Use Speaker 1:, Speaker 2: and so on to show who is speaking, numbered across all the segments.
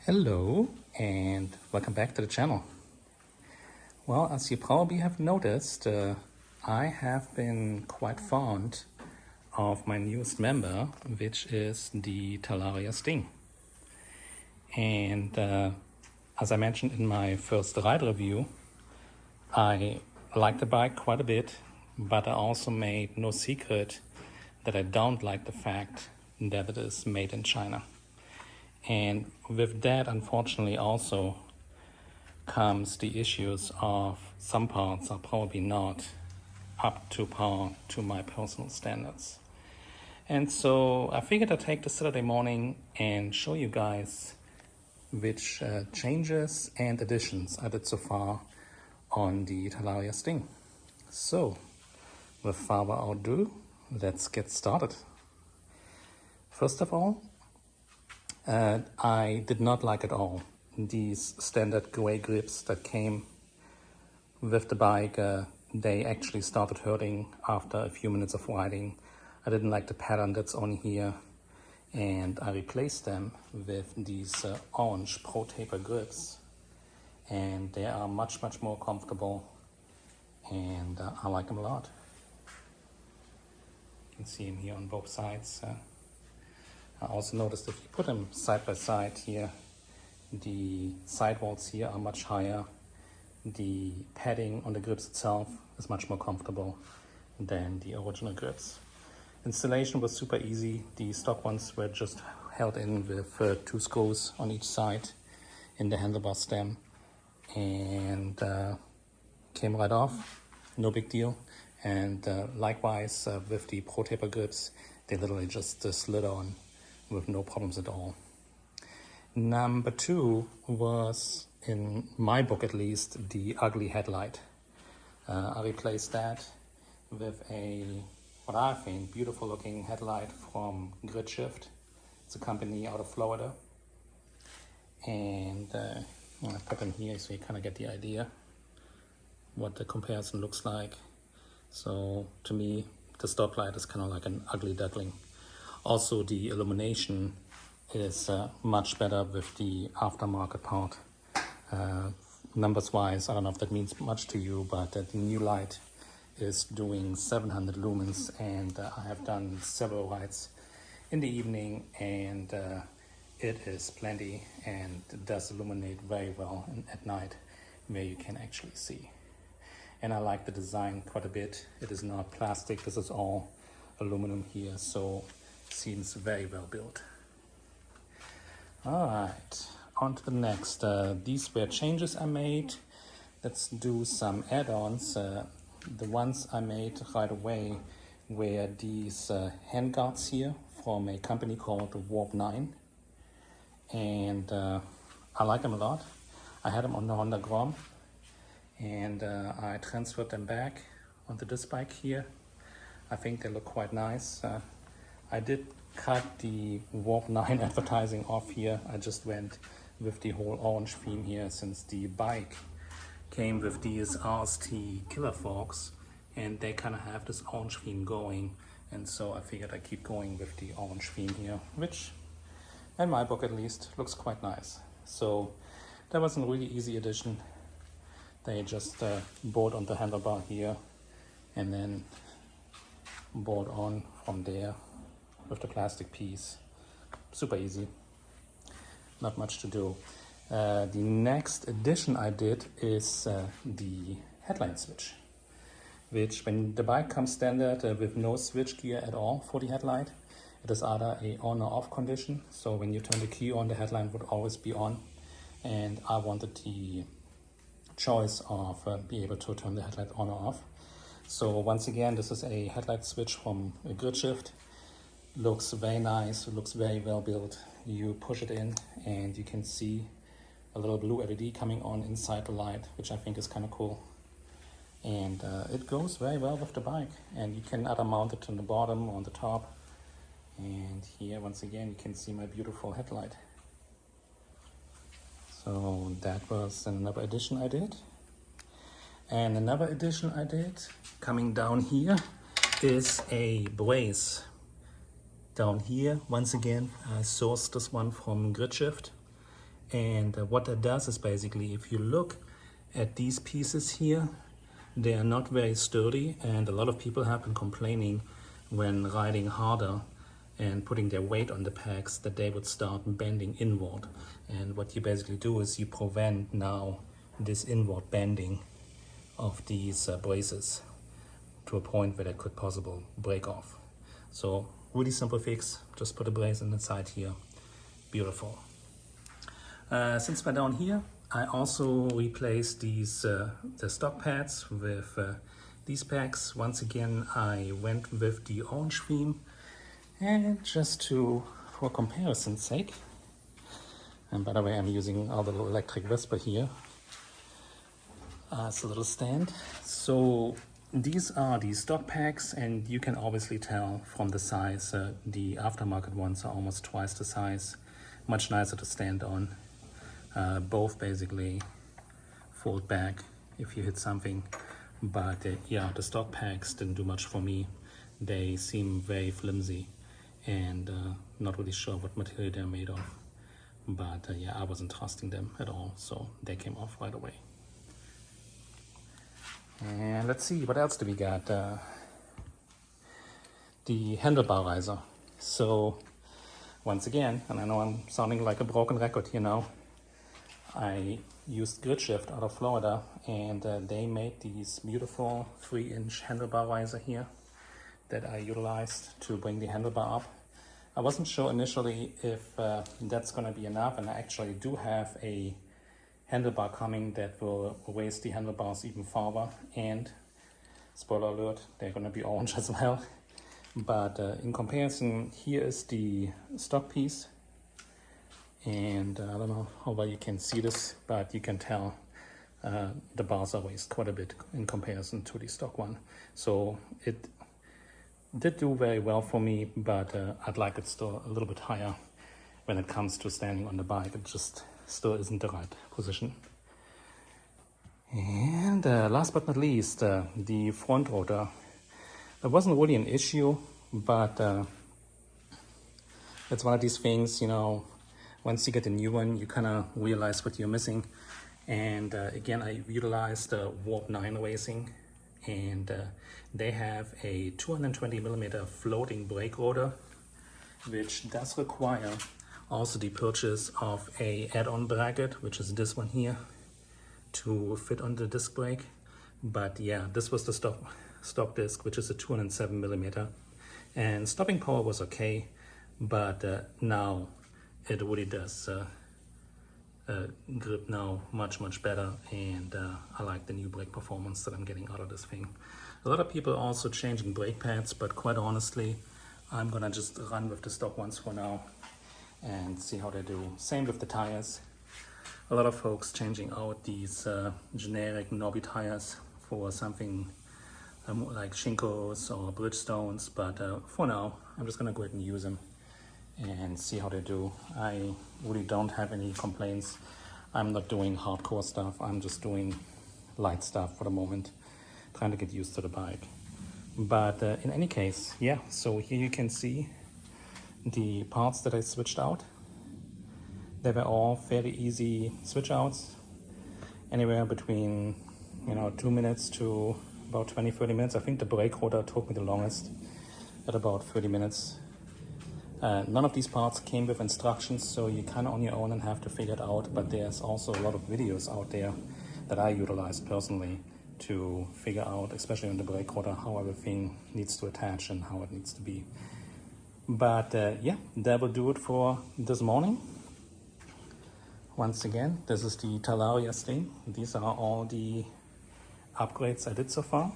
Speaker 1: Hello and welcome back to the channel. Well, as you probably have noticed, I have been quite fond of my newest member, which is the Talaria Sting. And as I mentioned in my first ride review, I like the bike quite a bit, but I also made no secret that I don't like the fact that it is made in China. And with that, unfortunately, also comes the issues of some parts are probably not up to par to my personal standards. And so I figured I'd take the Saturday morning and show you guys which changes and additions I did so far on the Talaria Sting. So, with further ado, let's get started. First of all, I did not like at all these standard gray grips that came with the bike. They actually started hurting after a few minutes of riding. I didn't like the pattern that's on here, and I replaced them with these orange Pro Taper grips, and they are much more comfortable, and I like them a lot. You can see them here on both sides. I also noticed if you put them side by side here, the sidewalls here are much higher. The padding on the grips itself is much more comfortable than the original grips. Installation was super easy. The stock ones were just held in with 2 screws on each side in the handlebar stem, and came right off, no big deal. And likewise with the Pro Taper grips, they literally just slid on with no problems at all. Number 2 was, in my book at least, the ugly headlight. I replaced that with a, what I think, beautiful looking headlight from Grid Shift. It's a company out of Florida. And I put them here so you kind of get the idea what the comparison looks like. So to me, the stock light is kind of like an ugly duckling. Also, the illumination is much better with the aftermarket part. Numbers wise, I don't know if that means much to you, but the new light is doing 700 lumens, and I have done several rides in the evening, and it is plenty and it does illuminate very well at night where you can actually see. And I like the design quite a bit. It is not plastic, this is all aluminum here, so seems very well built. All right, on to the next. These were changes I made. Let's do some add-ons. The ones I made right away were these handguards here from a company called Warp 9. And I like them a lot. I had them on the Honda Grom, and I transferred them back onto this bike here. I think they look quite nice. I did cut the Warp 9 advertising off here. I just went with the whole orange theme here, since the bike came with these RST killer forks and they kind of have this orange theme going, and so I figured I'd keep going with the orange theme here, which in my book at least looks quite nice. So that was a really easy addition. They just bolt on the handlebar here and then bolt on from there with the plastic piece. Super easy, not much to do. The next addition I did is the headlight switch, which when the bike comes standard with no switch gear at all for the headlight, it is either a on or off condition. So when you turn the key on, the headlight would always be on, and I wanted the choice of be able to turn the headlight on or off. So once again, this is a headlight switch from a Grid Shift. Looks very nice, looks very well built. You push it in and you can see a little blue LED coming on inside the light, which I think is kind of cool. And it goes very well with the bike, and you can either mount it on the bottom or on the top. And here once again you can see my beautiful headlight. So that was another addition I did. And another addition I did, coming down here, is a brace. Down here, once again, I sourced this one from Grid Shift, And what that does is basically, if you look at these pieces here, they are not very sturdy, and a lot of people have been complaining when riding harder and putting their weight on the pegs that they would start bending inward. And what you basically do is you prevent now this inward bending of these braces to a point where they could possibly break off. So really simple fix, just put a brace in the side here, beautiful. Since we're down here, I also replaced these the stock pads with these pegs. Once again, I went with the orange theme, and just for comparison's sake, and by the way, I'm using our little electric whisper here as a little stand. So these are the stock pegs, and you can obviously tell from the size, the aftermarket ones are almost twice the size, much nicer to stand on. Both basically fold back if you hit something, but yeah, the stock pegs didn't do much for me. They seem very flimsy and not really sure what material they're made of, but yeah, I wasn't trusting them at all, so they came off right away. And let's see, what else do we got? The Handlebar Riser. So once again, and I know I'm sounding like a broken record here now, I used Grid Shift out of Florida, and they made these beautiful 3-inch handlebar riser here that I utilized to bring the handlebar up. I wasn't sure initially if that's going to be enough, and I actually do have a handlebar coming that will raise the handlebars even farther, and spoiler alert, they're going to be orange as well. But in comparison, here is the stock piece. And I don't know how well you can see this, but you can tell the bars are raised quite a bit in comparison to the stock one. So it did do very well for me, but I'd like it still a little bit higher when it comes to standing on the bike. It just still isn't the right position. And last but not least, the front rotor. That wasn't really an issue, but it's one of these things, you know, once you get a new one, you kind of realize what you're missing. And again, I utilized Warp 9 racing, and they have a 220 millimeter floating brake rotor, which does require also the purchase of a add-on bracket, which is this one here, to fit on the disc brake. But yeah, this was the stock disc, which is a 207 millimeter, and stopping power was okay, but now it really does grip now much better, and I like the new brake performance that I'm getting out of this thing. A lot of people are also changing brake pads, but quite honestly, I'm gonna just run with the stock ones for now and see how they do. Same with the tires. A lot of folks changing out these generic knobby tires for something like Shinkos or Bridgestones, but for now, I'm just gonna go ahead and use them and see how they do. I really don't have any complaints. I'm not doing hardcore stuff. I'm just doing light stuff for the moment, trying to get used to the bike. But in any case, yeah, so here you can see the parts that I switched out. They were all fairly easy switch outs, anywhere between 2 minutes to about 20-30 minutes. I think the brake rotor took me the longest, at about 30 minutes. None of these parts came with instructions, so you kind of on your own and have to figure it out, but there's also a lot of videos out there that I utilized personally to figure out, especially on the brake rotor, how everything needs to attach and how it needs to be. But yeah, that will do it for this morning. Once again, this is the Talaria Sting. These are all the upgrades I did so far.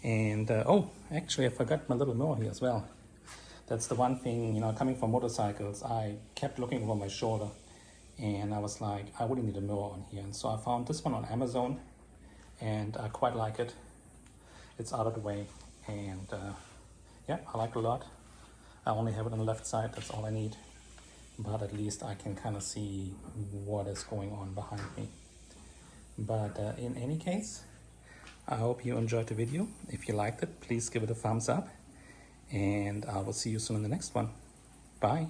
Speaker 1: And oh, actually I forgot my little mirror here as well. That's the one thing, coming from motorcycles, I kept looking over my shoulder, and I was like, I really need a mirror on here. And so I found this one on Amazon, and I quite like it. It's out of the way, and yeah, I like it a lot. I only have it on the left side, that's all I need. But at least I can kind of see what is going on behind me. But in any case, I hope you enjoyed the video. If you liked it, please give it a thumbs up. And I will see you soon in the next one. Bye.